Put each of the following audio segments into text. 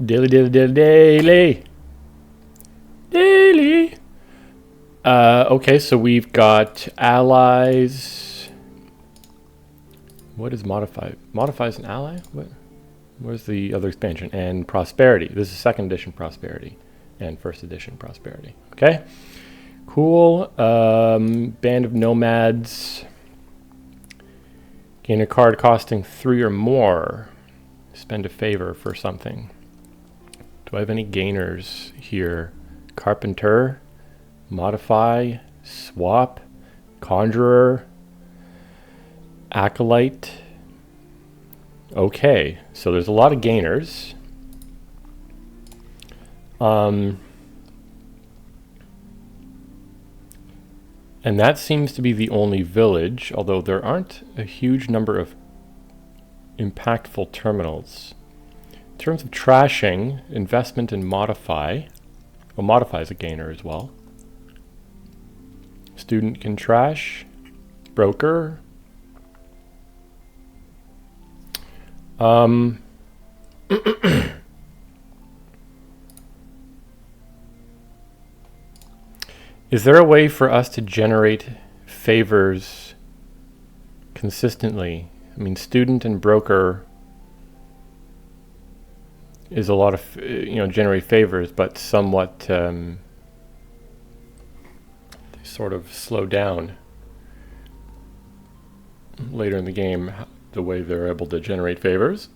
Daily, daily, daily, daily. Daily. Okay, so we've got allies. What is modify? Modify is an ally? What? Where's the other expansion? And prosperity. This is second edition prosperity and first edition prosperity. Okay. Cool. Band of nomads. Gain a card costing 3 or more. Spend a favor for something. Do I have any gainers here? Carpenter, modify, swap, conjurer, acolyte. Okay, so there's a lot of gainers. And that seems to be the only village, although there aren't a huge number of impactful terminals. In terms of trashing, investment and modify. Well, modify is a gainer as well. Student can trash. Broker. Is there a way for us to generate favors consistently? I mean, student and broker is a lot of, generate favors, but somewhat they sort of slow down later in the game the way they're able to generate favors.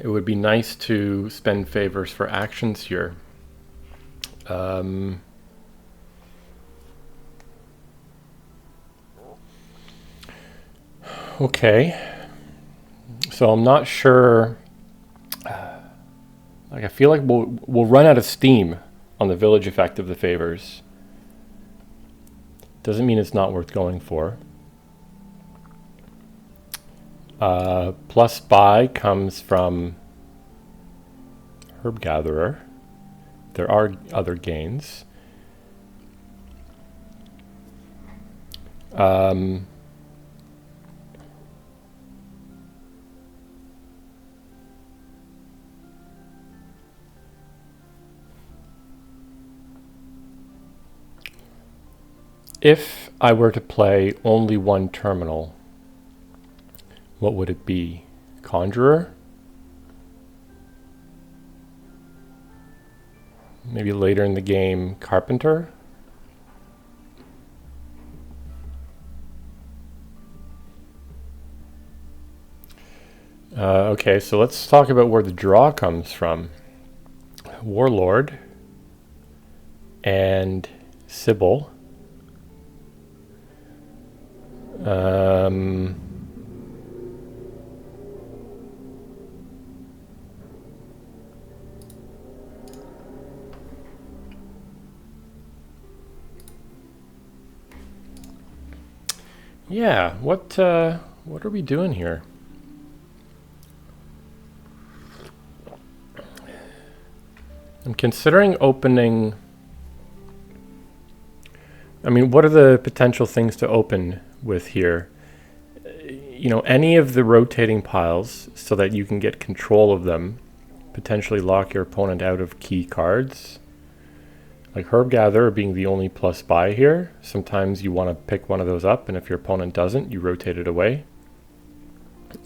It would be nice to spend favors for actions here. Okay. So I'm not sure. I feel like we'll run out of steam on the village effect of the favors. Doesn't mean it's not worth going for. Plus buy comes from Herb Gatherer. There are other gains. If I were to play only one terminal, what would it be? Conjurer? Maybe later in the game, Carpenter? Okay, so let's talk about where the draw comes from. Warlord and Sybil. Yeah, what are we doing here? I'm considering opening. I mean, what are the potential things to open with here? Any of the rotating piles so that you can get control of them, potentially lock your opponent out of key cards. Like Herb Gatherer being the only plus buy here. Sometimes you want to pick one of those up, and if your opponent doesn't, you rotate it away.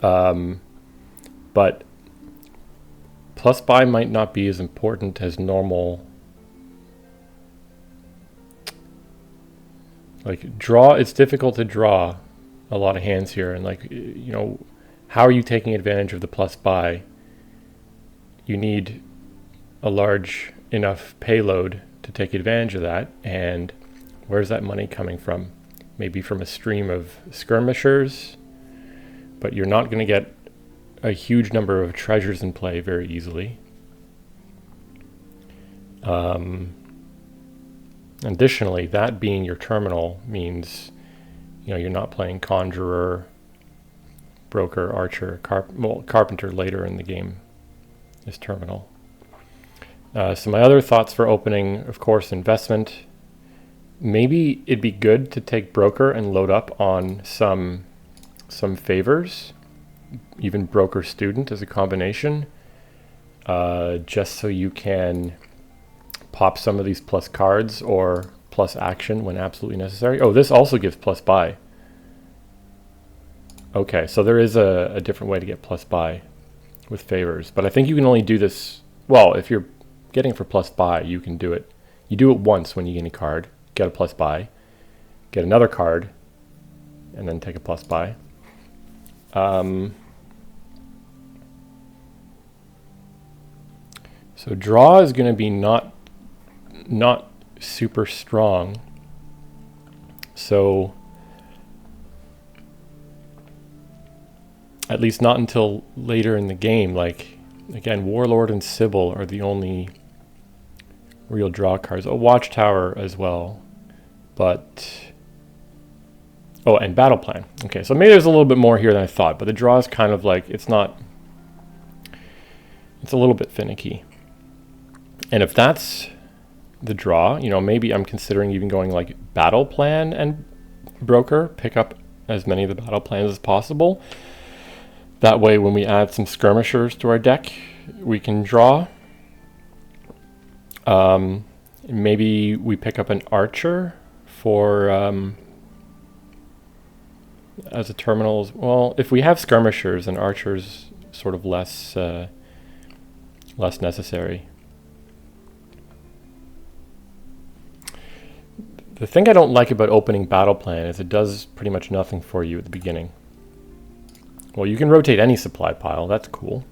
But plus buy might not be as important as normal. Like draw, it's difficult to draw a lot of hands here, and how are you taking advantage of the plus buy? You need a large enough payload to take advantage of that, and where's that money coming from? Maybe from a stream of skirmishers, but you're not going to get a huge number of treasures in play very easily. Additionally, that being your terminal means you're not playing conjurer, broker, archer, carpenter later in the game is terminal. So my other thoughts for opening, of course, investment. Maybe it'd be good to take broker and load up on some favors. even broker student as a combination, just so you can pop some of these plus cards or plus action when absolutely necessary. Oh, this also gives plus buy. Okay, so there is a different way to get plus buy with favors, but I think you can only do this, well, if you're getting for plus buy, you can do it. You do it once when you get a card, get a plus buy, get another card, and then take a plus buy. So draw is going to be not super strong. So at least not until later in the game. Like, again, Warlord and Sybil are the only real draw cards. Oh, Watchtower as well. But, oh, and Battle Plan. Okay, so maybe there's a little bit more here than I thought, but the draw is kind of like, it's a little bit finicky. And if that's the draw, you know, maybe I'm considering even going like Battle Plan and Broker, pick up as many of the Battle Plans as possible. That way, when we add some skirmishers to our deck, we can draw. Maybe we pick up an archer for as a terminal. Well, if we have skirmishers, an archer's sort of less necessary. The thing I don't like about opening Battle Plan is it does pretty much nothing for you at the beginning. Well, you can rotate any supply pile. That's cool.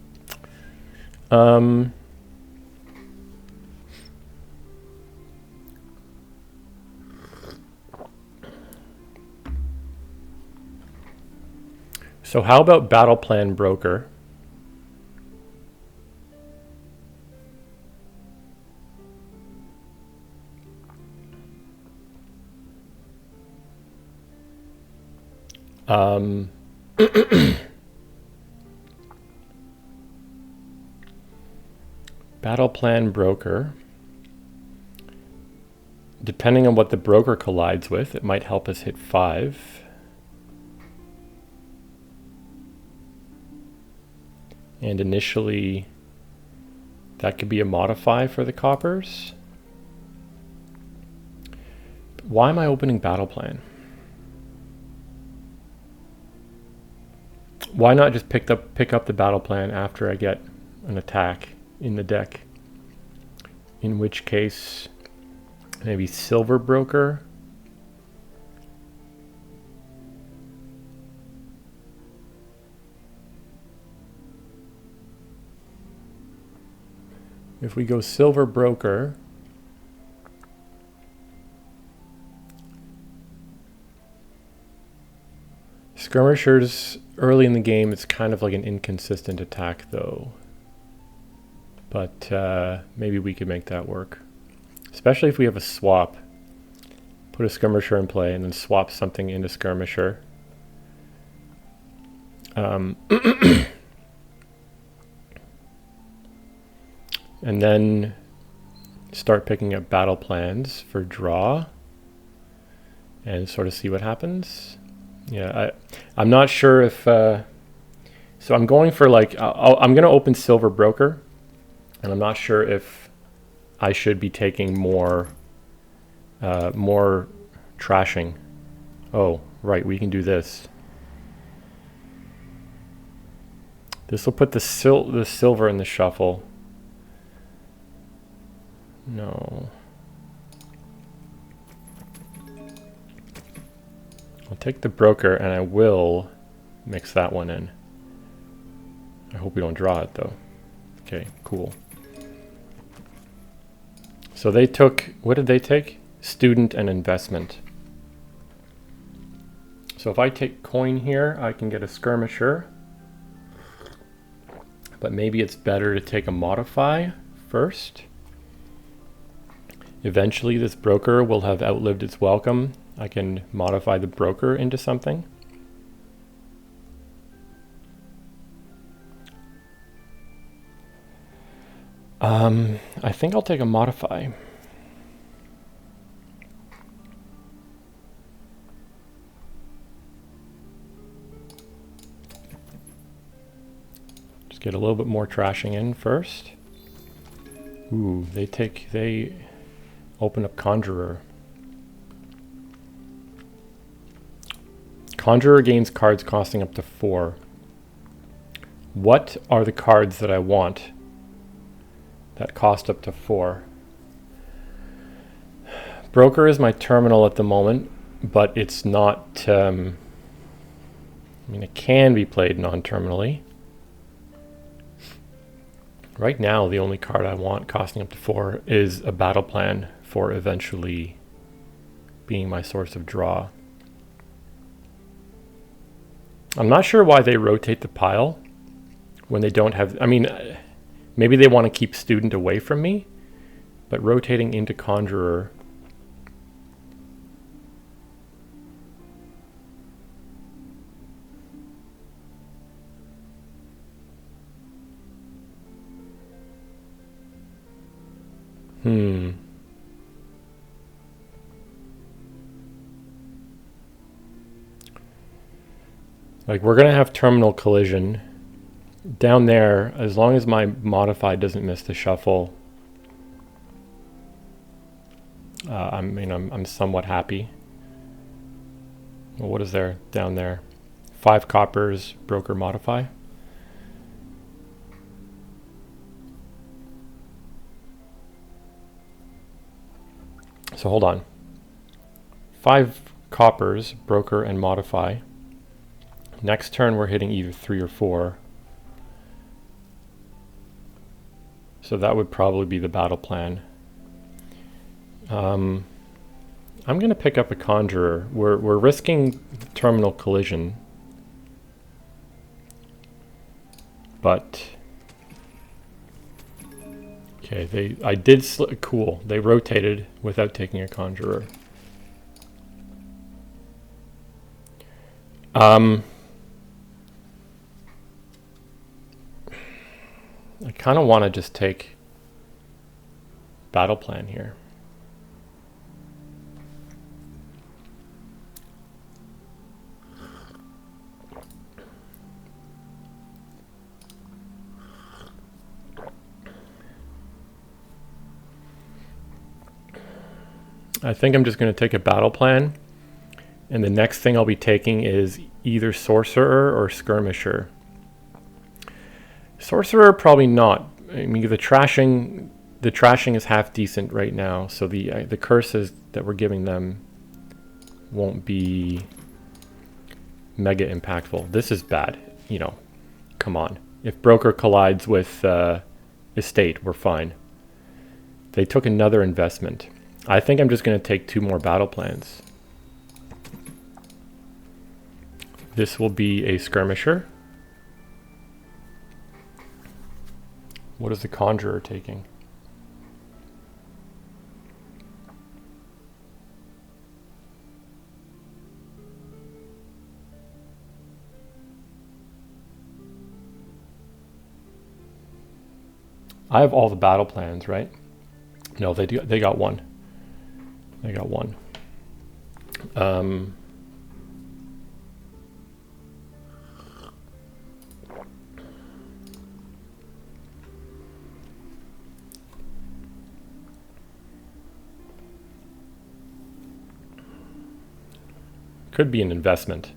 So how about Battle Plan Broker? Battle Plan Broker. Depending on what the broker collides with, it might help us hit 5. And initially, that could be a modify for the coppers. Why am I opening Battle Plan? Why not just pick up the Battle Plan after I get an attack in the deck? In which case, maybe Silver Broker. If we go Silver Broker, skirmishers early in the game, it's kind of like an inconsistent attack though. But maybe we could make that work. Especially if we have a swap. Put a skirmisher in play and then swap something into skirmisher. And then start picking up battle plans for draw and sort of see what happens. Yeah, I'm not sure if... so I'm going for like... I'm going to open Silver Broker. And I'm not sure if I should be taking more trashing. Oh, right, we can do this. This will put the silver in the shuffle. No. I'll take the broker and I will mix that one in. I hope we don't draw it though. Okay, cool. So they took, what did they take? Student and investment. So if I take coin here, I can get a skirmisher. But maybe it's better to take a modify first. Eventually this broker will have outlived its welcome. I can modify the broker into something. I think I'll take a modify. Get a little bit more trashing in first. Ooh, they open up Conjurer. Conjurer gains cards costing up to 4. What are the cards that I want that cost up to 4? Broker is my terminal at the moment, but it's not... I mean, it can be played non-terminally. Right now, the only card I want costing up to 4 is a battle plan for eventually being my source of draw. I'm not sure why they rotate the pile when they don't have... I mean, maybe they want to keep Student away from me, but rotating into Conjurer... Like, we're going to have Terminal Collision. Down there, as long as my Modify doesn't miss the shuffle, I'm somewhat happy. Well, what is there down there? 5 coppers, Broker Modify. So hold on. 5 coppers, Broker and Modify. Next turn we're hitting either 3 or 4. So that would probably be the battle plan. I'm going to pick up a Conjurer. We're risking Terminal Collision. But... okay, cool. They rotated without taking a Conjurer. I kind of want to just take battle plan here. I think I'm just going to take a battle plan, and the next thing I'll be taking is either Sorcerer or Skirmisher. Sorcerer, probably not. I mean, the trashing is half decent right now, so the curses that we're giving them won't be mega impactful. This is bad, you know. Come on. If Broker collides with Estate, we're fine. They took another investment. I think I'm just going to take 2 more battle plans. This will be a Skirmisher. What is the Conjurer taking? I have all the battle plans, right? No, they got one. They got one. Could be an investment.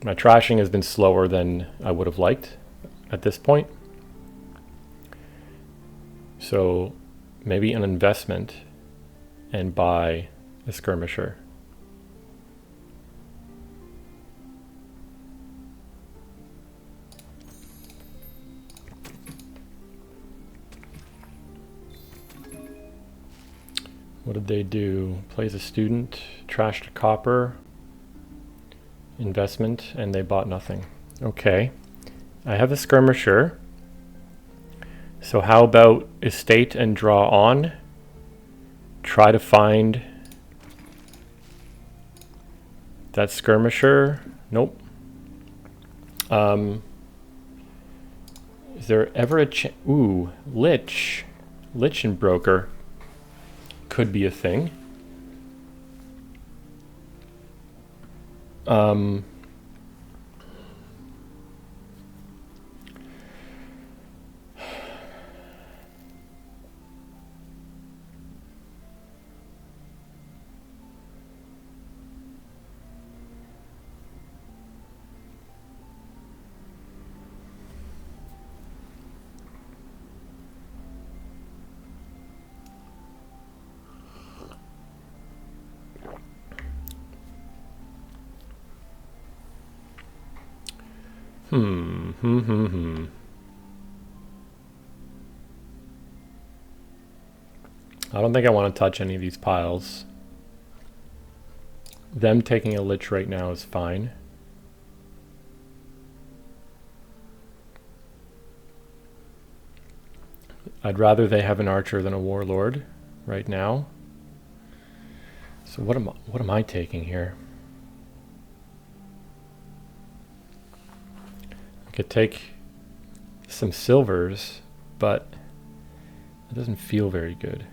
My trashing has been slower than I would have liked at this point. So maybe an investment and buy a Skirmisher. What did they do? Plays a Student, trashed a Copper, investment, and they bought nothing. Okay. I have a Skirmisher. So how about Estate and draw on? Try to find that Skirmisher. Nope. Is there ever a chance? Ooh, Lich. Lich and Broker could be a thing. I don't think I want to touch any of these piles. Them taking a lich right now is fine. I'd rather they have an archer than a warlord right now. So what am I taking here? I could take some silvers, but it doesn't feel very good.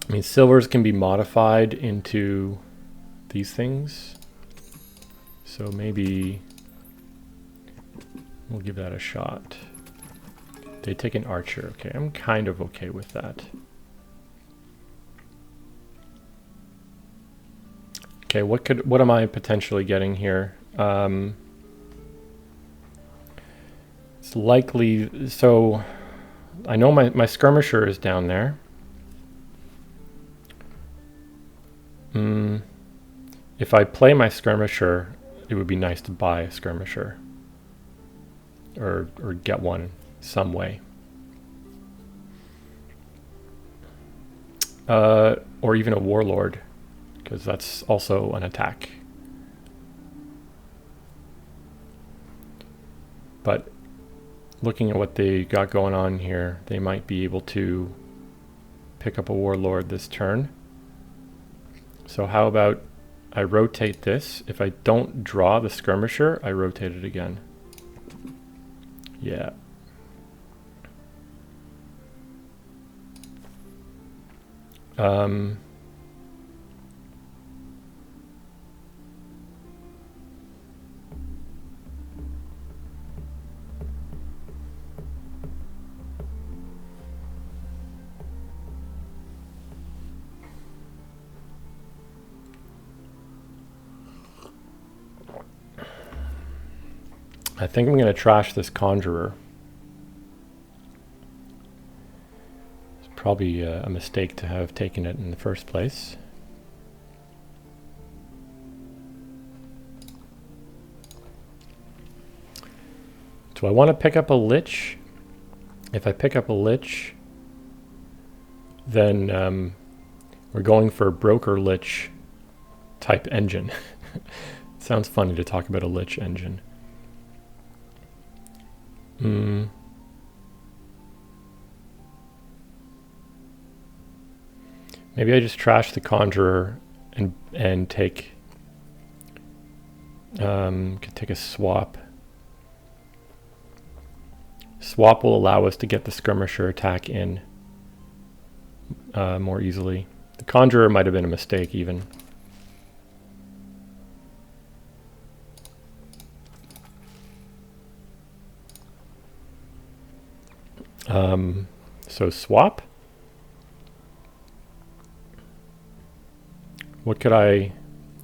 I mean, silvers can be modified into these things. So maybe we'll give that a shot. They take an archer. Okay, I'm kind of okay with that. Okay, what am I potentially getting here? It's likely, so I know my skirmisher is down there. If I play my skirmisher, it would be nice to buy a skirmisher. Or get one some way. Or even a warlord, because that's also an attack. But looking at what they got going on here, they might be able to pick up a warlord this turn. So how about I rotate this? If I don't draw the skirmisher, I rotate it again. Yeah. I think I'm going to trash this conjurer. It's probably a mistake to have taken it in the first place. Do I want to pick up a lich? If I pick up a lich, then we're going for a broker lich type engine. Sounds funny to talk about a lich engine. Maybe I just trash the conjurer and take could take a swap. Swap will allow us to get the skirmisher attack in more easily. The conjurer might have been a mistake even. So swap. What could I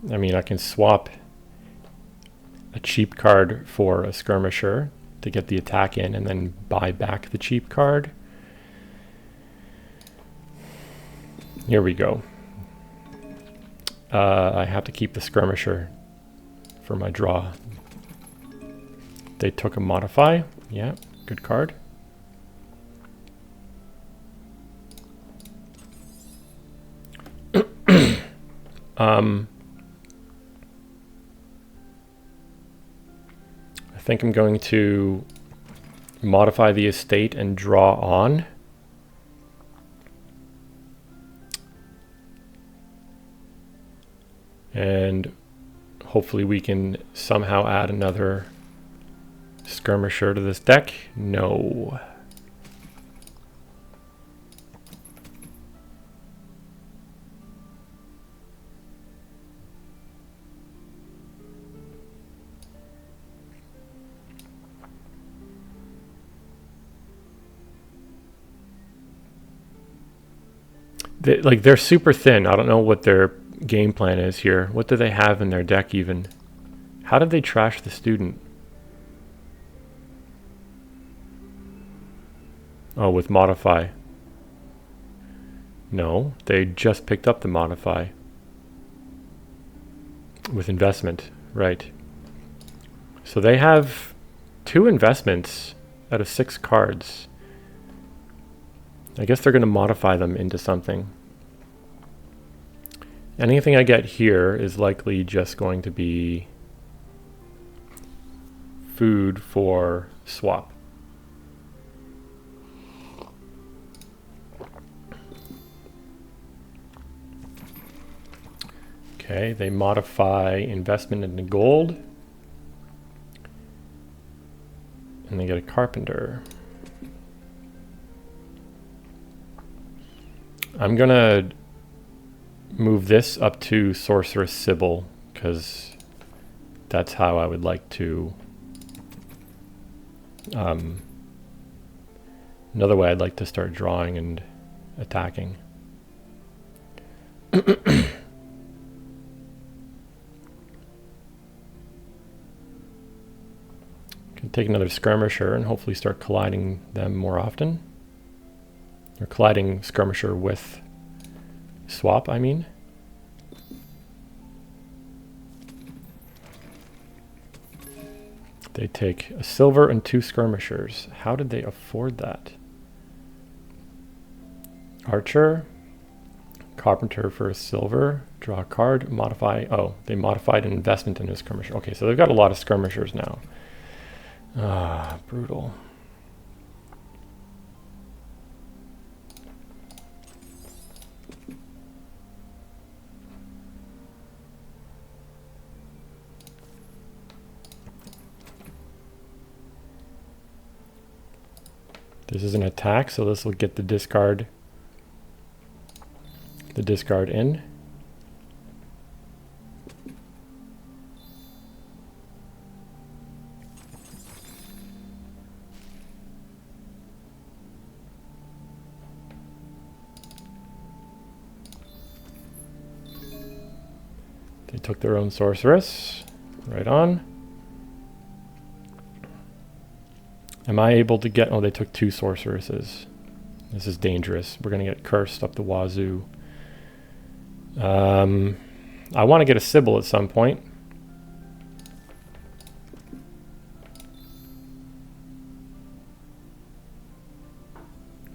mean, I can swap a cheap card for a skirmisher to get the attack in and then buy back the cheap card. Here we go. I have to keep the skirmisher for my draw. They took a modify. Yeah, good card. I think I'm going to modify the estate and draw on. And hopefully we can somehow add another skirmisher to this deck. No. they're super thin. I don't know what their game plan is here. What do they have in their deck even? How did they trash the student? Oh, with modify. No, they just picked up the modify. With investment, right. So they have 2 investments out of 6 cards. I guess they're going to modify them into something. Anything I get here is likely just going to be food for swap. Okay, they modify investment into gold. And they get a carpenter. I'm gonna move this up to Sorceress Sybil, because that's how I would like to... another way I'd like to start drawing and attacking. Can take another skirmisher and hopefully start colliding them more often. Or colliding skirmisher with swap, I mean. They take a silver and 2 skirmishers. How did they afford that? Archer, carpenter for a silver, draw a card, modify. Oh, they modified an investment into a skirmisher. Okay, so they've got a lot of skirmishers now. Ah, brutal. This is an attack, so this will get the discard in. They took their own sorceress. Right on. Am I able to get... Oh, they took 2 sorceresses. This is dangerous. We're going to get cursed up the wazoo. I want to get a Sybil at some point.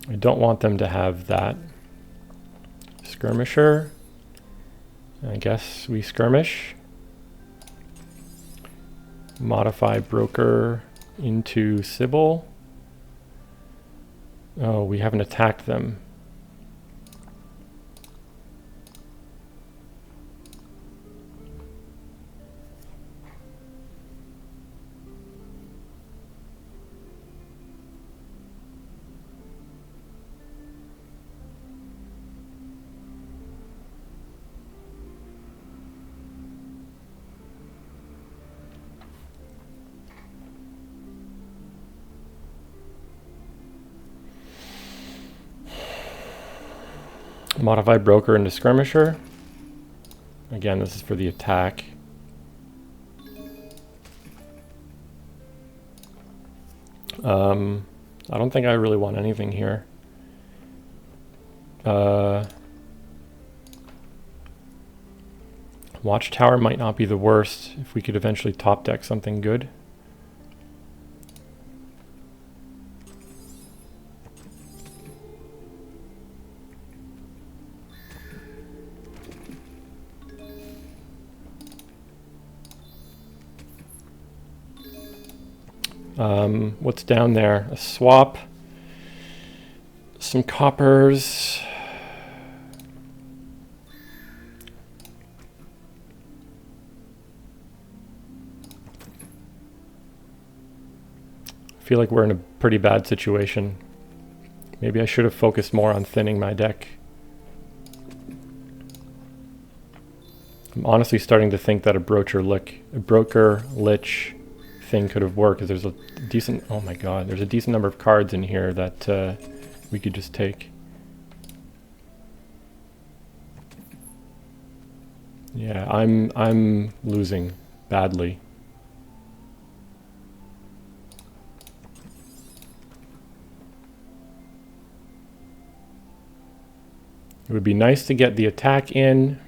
I don't want them to have that. Skirmisher. I guess we skirmish. Modify broker into Sybil. Oh, we haven't attacked them. Modify broker into skirmisher. Again, this is for the attack. I don't think I really want anything here. Watchtower might not be the worst if we could eventually top deck something good. What's down there? A swap, some coppers. I feel like we're in a pretty bad situation. Maybe I should have focused more on thinning my deck. I'm honestly starting to think that a broker lich thing could have worked, because there's a decent, oh my god, there's a decent number of cards in here that we could just take. Yeah, I'm losing badly. It would be nice to get the attack in.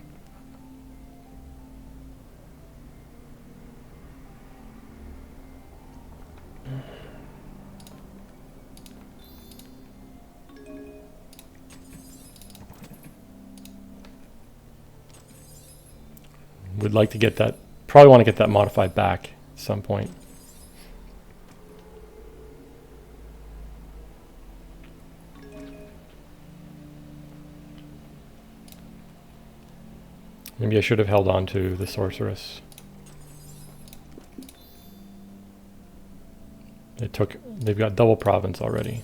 Would like to get that, probably want to get that modified back at some point. Maybe I should have held on to the sorceress. They've got double province already.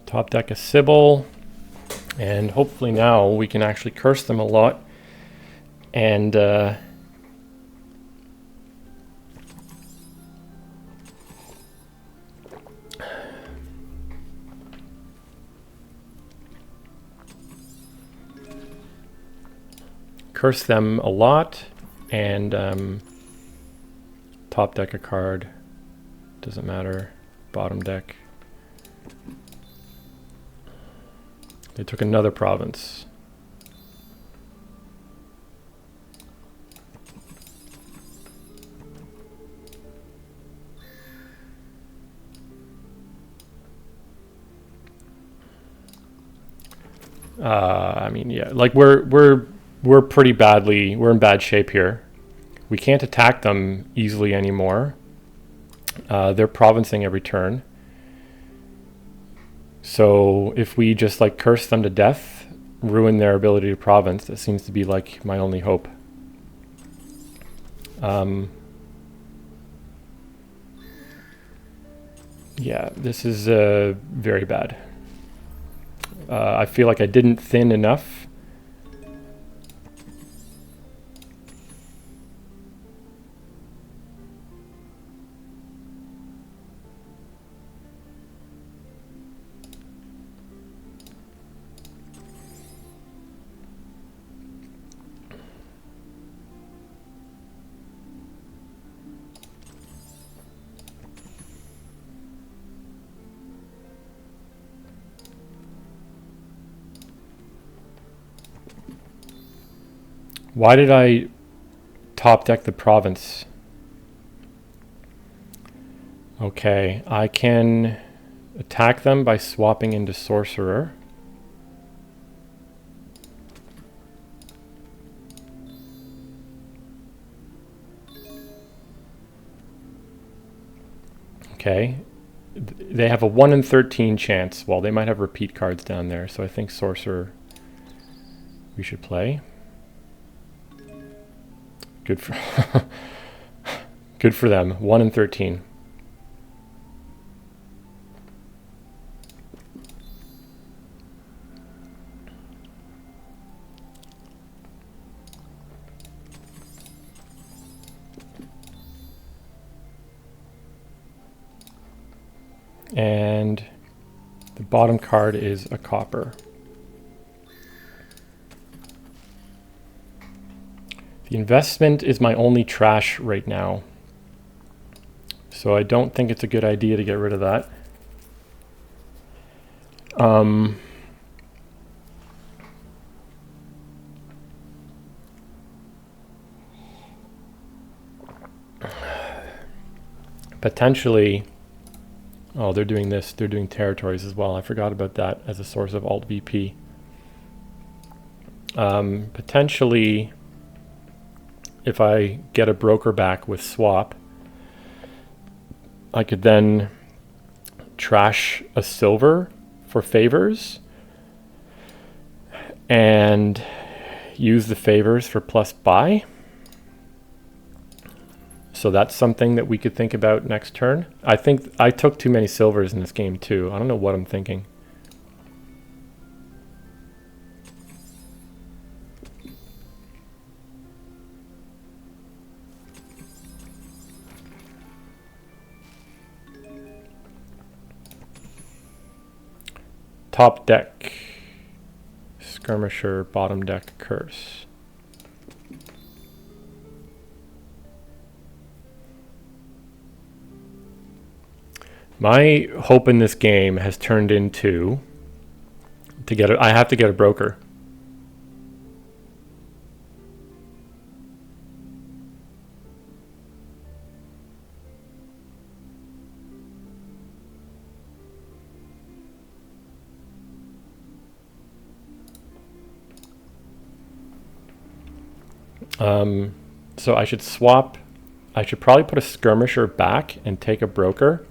Top deck a Sybil, and hopefully now we can actually curse them a lot and curse them a lot and top deck a card, doesn't matter, bottom deck. They took another province. I mean, yeah, like we're pretty badly, we're in bad shape here. We can't attack them easily anymore. They're provincing every turn. So if we just like curse them to death, ruin their ability to province, that seems to be like my only hope. Yeah, this is very bad. I feel like I didn't thin enough. Why did I top deck the province? Okay, I can attack them by swapping into sorcerer. Okay, they have a 1 in 13 chance. Well, they might have repeat cards down there, so I think sorcerer we should play. Good for good for them. 1 in 13. And the bottom card is a copper. The investment is my only trash right now, so I don't think it's a good idea to get rid of that. Potentially, oh, they're doing this. They're doing territories as well. I forgot about that as a source of alt VP. Potentially, if I get a broker back with swap, I could then trash a silver for favors and use the favors for plus buy. So that's something that we could think about next turn. I think I took too many silvers in this game too. I don't know what I'm thinking. Top deck, Skirmisher, bottom deck, Curse. My hope in this game has turned into I have to get a broker. So I should swap. I should probably put a Skirmisher back and take a broker.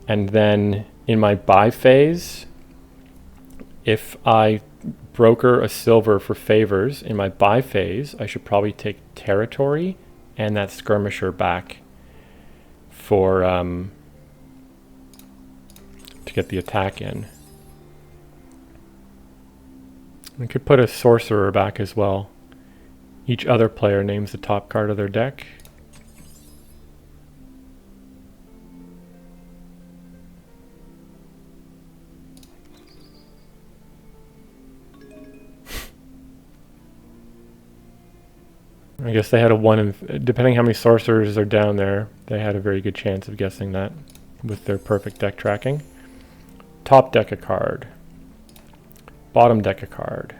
And then in my buy phase, if I broker a silver for favors in my buy phase, I should probably take territory and that Skirmisher back for to get the attack in. We could put a sorcerer back as well. Each other player names the top card of their deck. I guess they had a 1 in, depending how many sorcerers are down there, they had a very good chance of guessing that with their perfect deck tracking. Top deck a card. Bottom deck a card.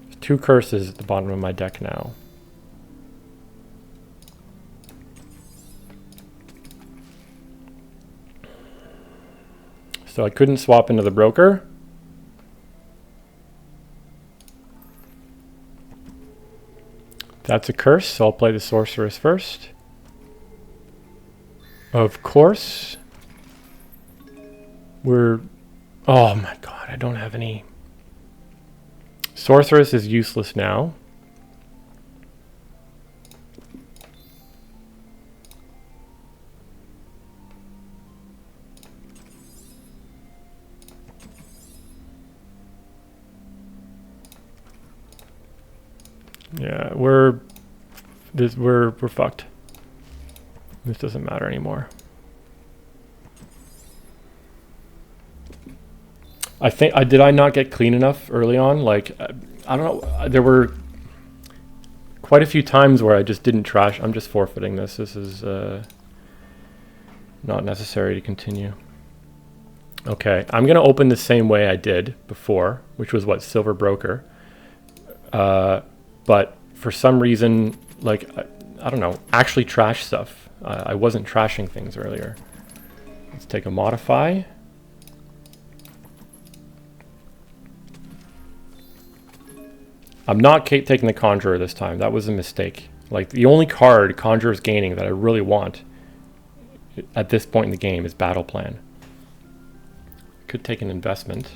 There's 2 curses at the bottom of my deck now. So I couldn't swap into the broker. That's a curse, so I'll play the sorceress first. Of course. Oh my god, I don't have any. Sorceress is useless now. Yeah, we're fucked. This doesn't matter anymore. I think did I not get clean enough early on? Like I don't know. There were quite a few times where I just didn't trash. I'm just forfeiting this. This is not necessary to continue. Okay, I'm gonna open the same way I did before, which was what, silver broker. But for some reason, like, I don't know, actually trash stuff. I wasn't trashing things earlier. Let's take a modify. I'm not taking the Conjurer this time. That was a mistake. Like, the only card Conjurer's gaining that I really want at this point in the game is Battle Plan. Could take an investment.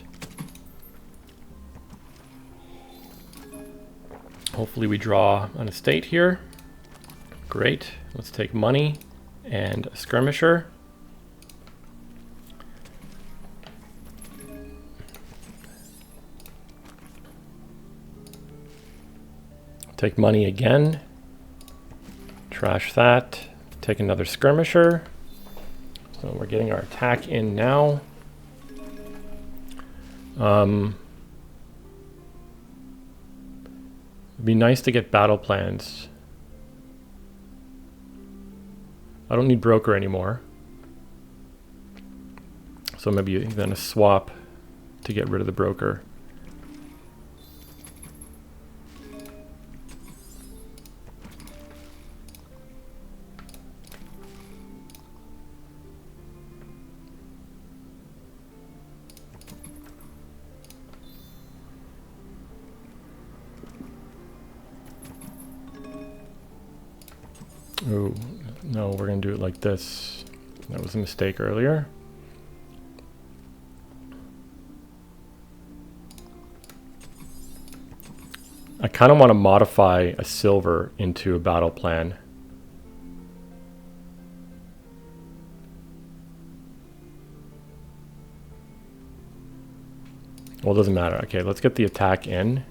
Hopefully we draw an estate here. Great. Let's take money and a Skirmisher. Take money again. Trash that. Take another Skirmisher. So we're getting our attack in now. It'd be nice to get battle plans. I don't need broker anymore. So maybe then a swap to get rid of the broker. Oh, no, we're going to do it like this. That was a mistake earlier. I kind of want to modify a silver into a battle plan. Well, it doesn't matter. Okay, let's get the attack in.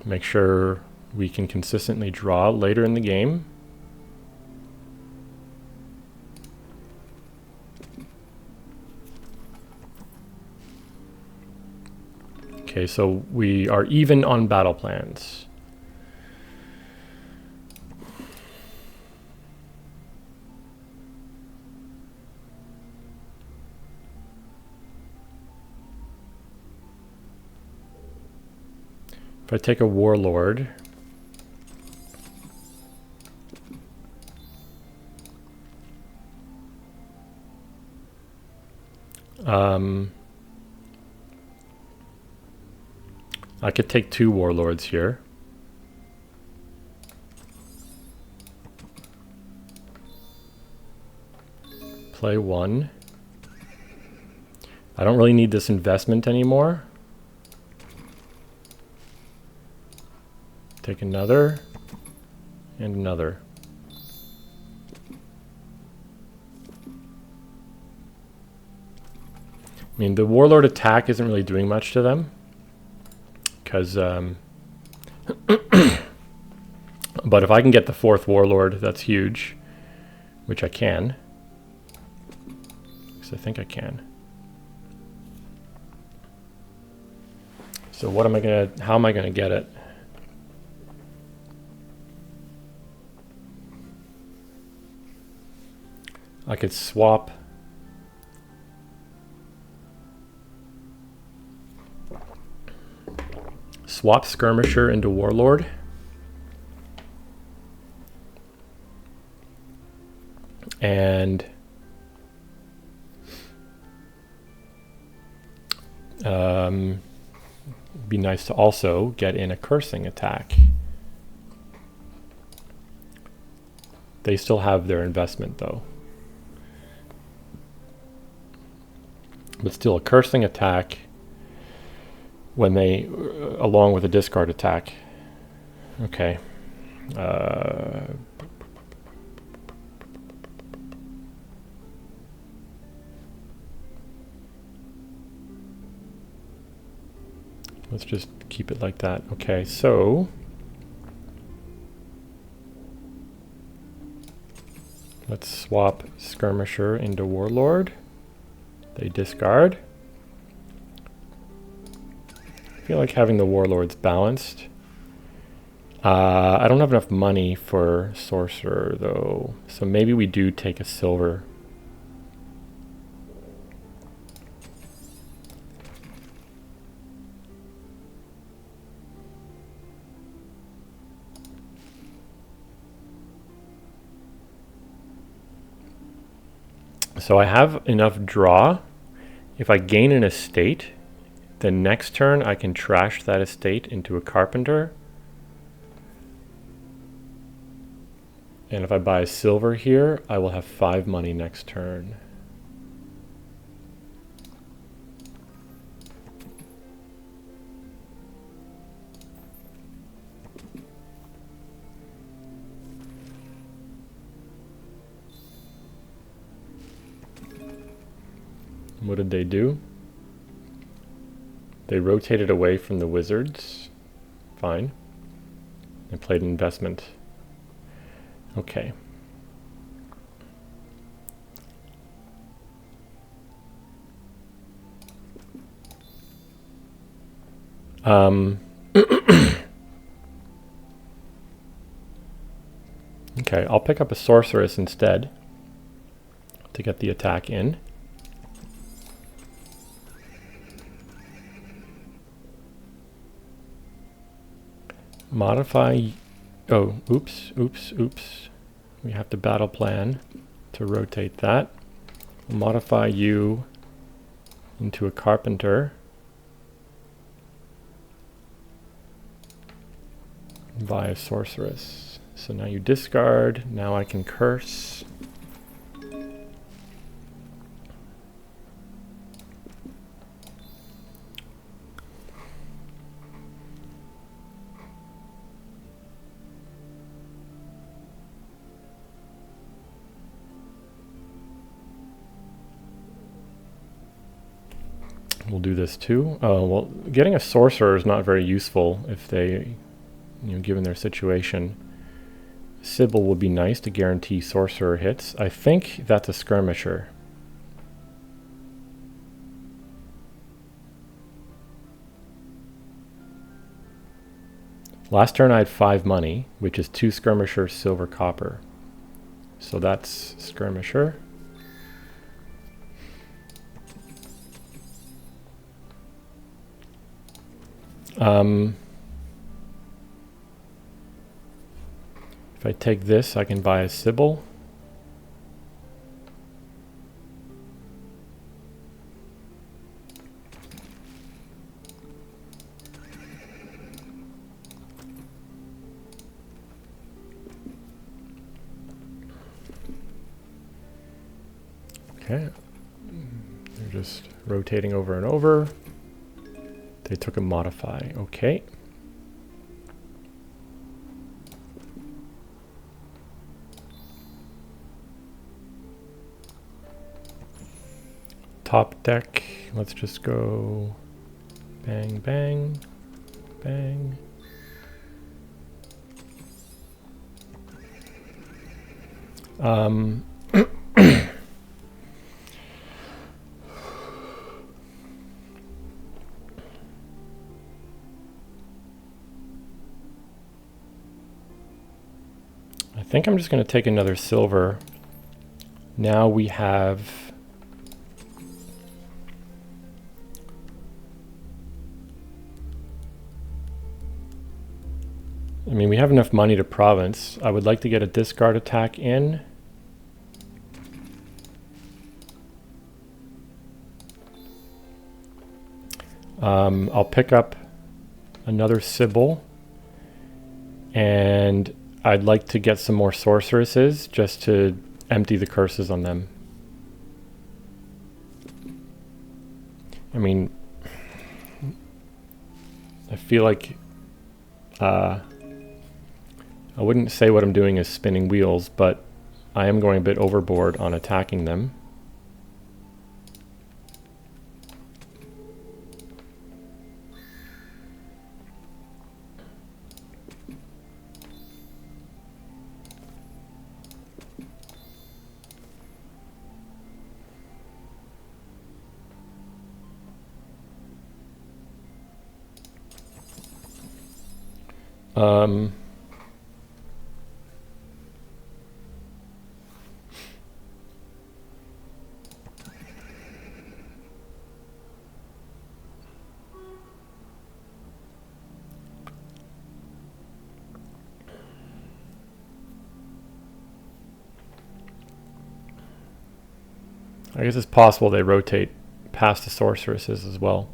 Make sure we can consistently draw later in the game. Okay, so we are even on battle plans. If I take a warlord, I could take 2 warlords here. Play 1. I don't really need this investment anymore. Take another and another. I mean, the warlord attack isn't really doing much to them because but if I can get the 4th warlord, that's huge, which I can. Because I think I can. So what am I gonna, how am I gonna get it? I could swap skirmisher into warlord. And be nice to also get in a cursing attack. They still have their investment though. But still, a cursing attack when they, along with a discard attack. Okay. Let's just keep it like that. Okay, so let's swap skirmisher into warlord. They discard. I feel like having the warlords balanced. I don't have enough money for sorcerer though, so maybe we do take a silver. So I have enough draw. If I gain an estate, the next turn I can trash that estate into a carpenter. And if I buy a silver here, I will have 5 money next turn. What did they do? They rotated away from the wizards. Fine. They played an investment. Okay. Okay, I'll pick up a sorceress instead to get the attack in. Modify, oh, oops. We have to battle plan to rotate that. We'll modify you into a carpenter. Buy a sorceress. So now you discard, now I can curse. We'll do this too. Well, getting a sorcerer is not very useful if they given their situation. Sybil would be nice to guarantee sorcerer hits. I think that's a skirmisher. Last turn I had 5 money, which is 2 skirmisher, silver, copper. So that's skirmisher. If I take this, I can buy a Sybil. Okay. They're just rotating over and over. They took a modify. Okay. Top deck, let's just go bang, bang, bang. I think I'm just going to take another silver. Now we have we have enough money to province. I would like to get a discard attack in. I'll pick up another Sybil, and I'd like to get some more sorceresses just to empty the curses on them. I feel like I wouldn't say what I'm doing is spinning wheels, but I am going a bit overboard on attacking them. I guess it's possible they rotate past the sorceresses as well.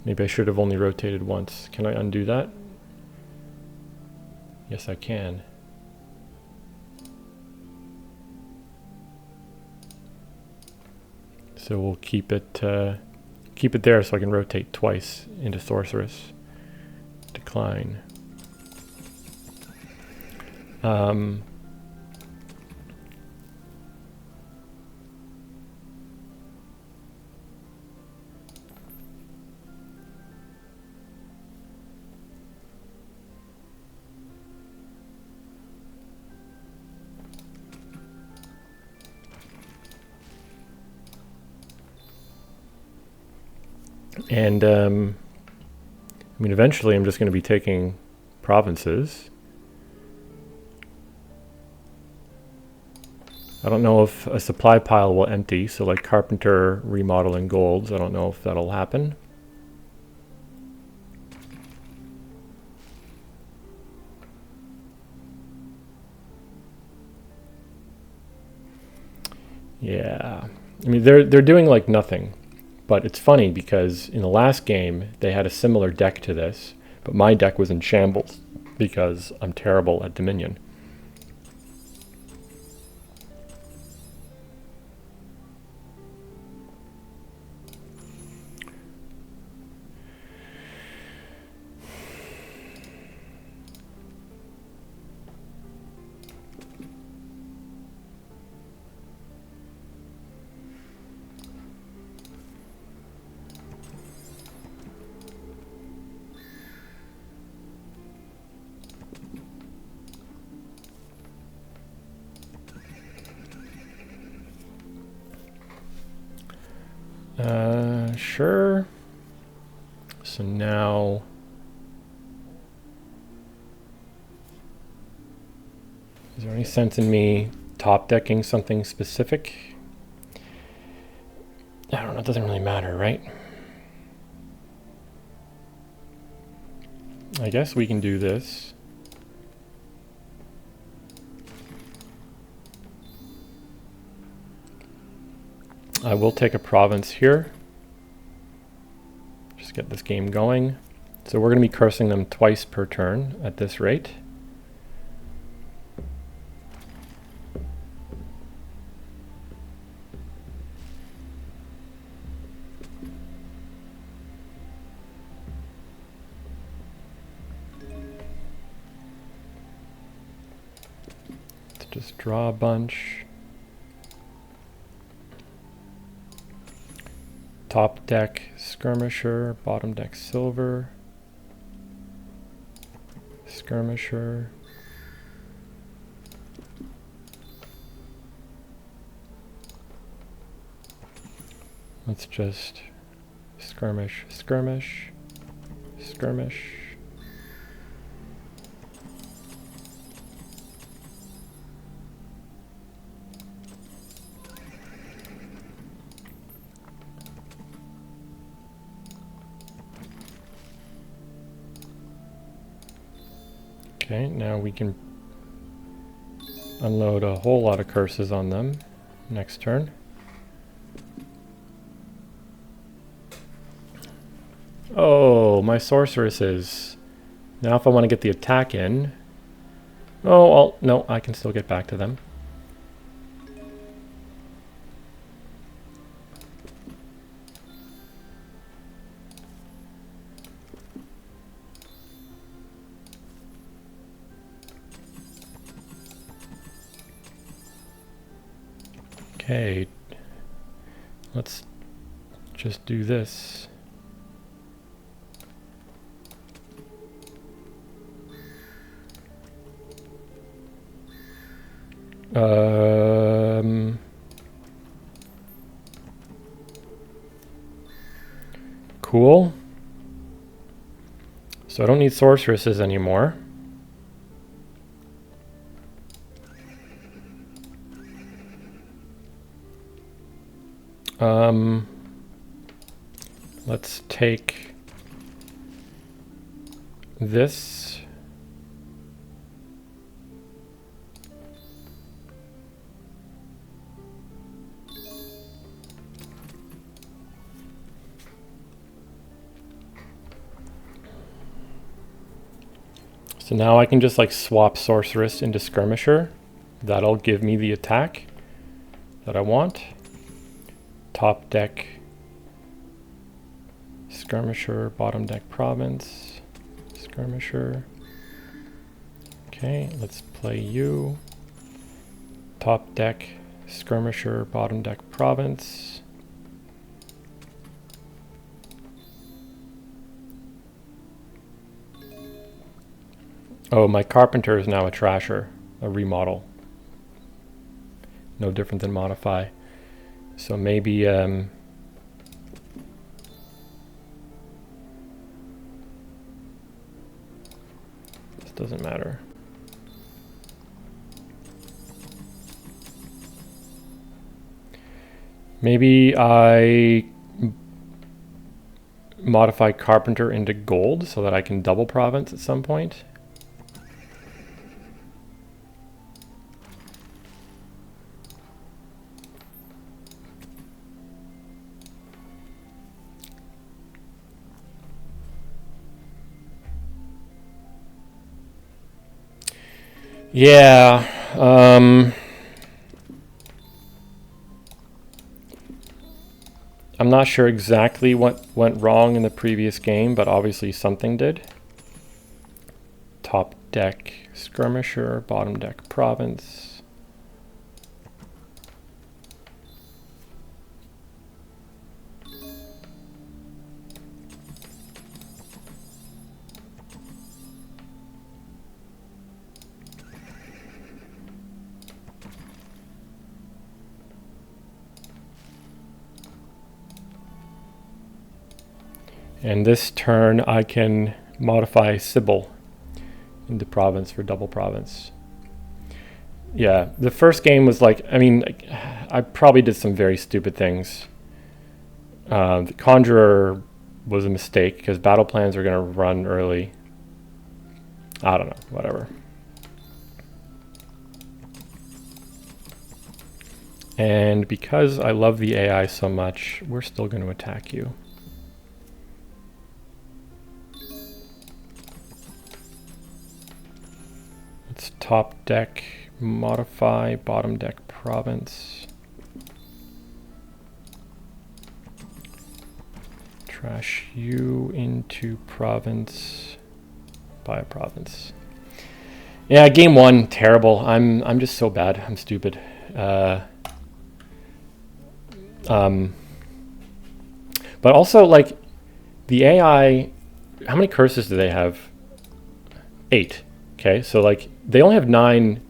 Maybe I should have only rotated once. Can I undo that? Yes, I can. So we'll keep it there so I can rotate twice into sorceress. Decline. And eventually I'm just going to be taking provinces. I don't know if a supply pile will empty, so like carpenter remodeling golds, I don't know if that'll happen. Yeah, they're doing like nothing. But it's funny because in the last game, they had a similar deck to this, but my deck was in shambles because I'm terrible at Dominion. Sure. So now is there any sense in me top decking something specific? I don't know, it doesn't really matter, right? I guess we can do this. I will take a province here. Just get this game going. So we're going to be cursing them twice per turn at this rate. Let's just draw a bunch. Top deck Skirmisher, bottom deck Silver, Skirmisher. Let's just skirmish, skirmish, skirmish. Okay, now we can unload a whole lot of curses on them next turn. Oh, my sorceresses. Now if I want to get the attack in... Oh, well, no, I can still get back to them. Okay, let's just do this. Cool. So I don't need sorceresses anymore. Let's take this. So now I can just like swap Sorceress into Skirmisher. That'll give me the attack that I want. Top deck Skirmisher, bottom deck Province, Skirmisher. Okay, let's play you. Top deck Skirmisher, bottom deck Province. Oh, my Carpenter is now a Trasher, a remodel. No different than Modify. So maybe this doesn't matter. Maybe I modify Carpenter into gold so that I can double province at some point. Yeah, I'm not sure exactly what went wrong in the previous game, but obviously something did. Top deck Skirmisher, bottom deck Province. And this turn I can modify Sybil into province for double province. Yeah, the first game was like, I mean, I probably did some very stupid things. The Conjurer was a mistake because battle plans are going to run early. I don't know, whatever. And because I love the AI so much, we're still going to attack you. Let's top deck, modify, bottom deck province. Trash you into province, buy a province. Yeah, game one, terrible. I'm just so bad. I'm stupid. But also, like, the AI, how many curses do they have? 8. Okay, so like they only have 9.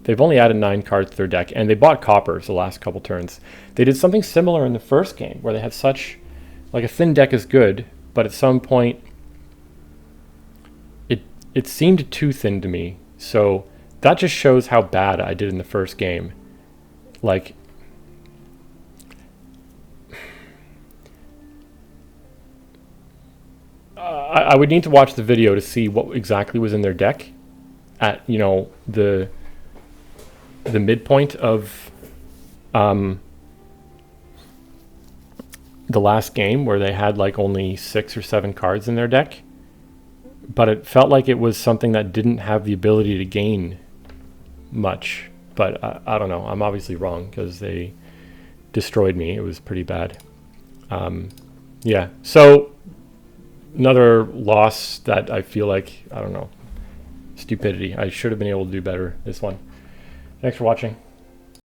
They've only added 9 cards to their deck, and they bought coppers the last couple turns. They did something similar in the first game where they had such, like, a thin deck is good, but at some point it seemed too thin to me. So that just shows how bad I did in the first game. Like, I would need to watch the video to see what exactly was in their deck at, you know, the midpoint of the last game where they had like only 6 or 7 cards in their deck. But it felt like it was something that didn't have the ability to gain much. But I don't know. I'm obviously wrong because they destroyed me. It was pretty bad. Yeah. So another loss that I feel like, I don't know, stupidity. I should have been able to do better this one. Thanks for watching.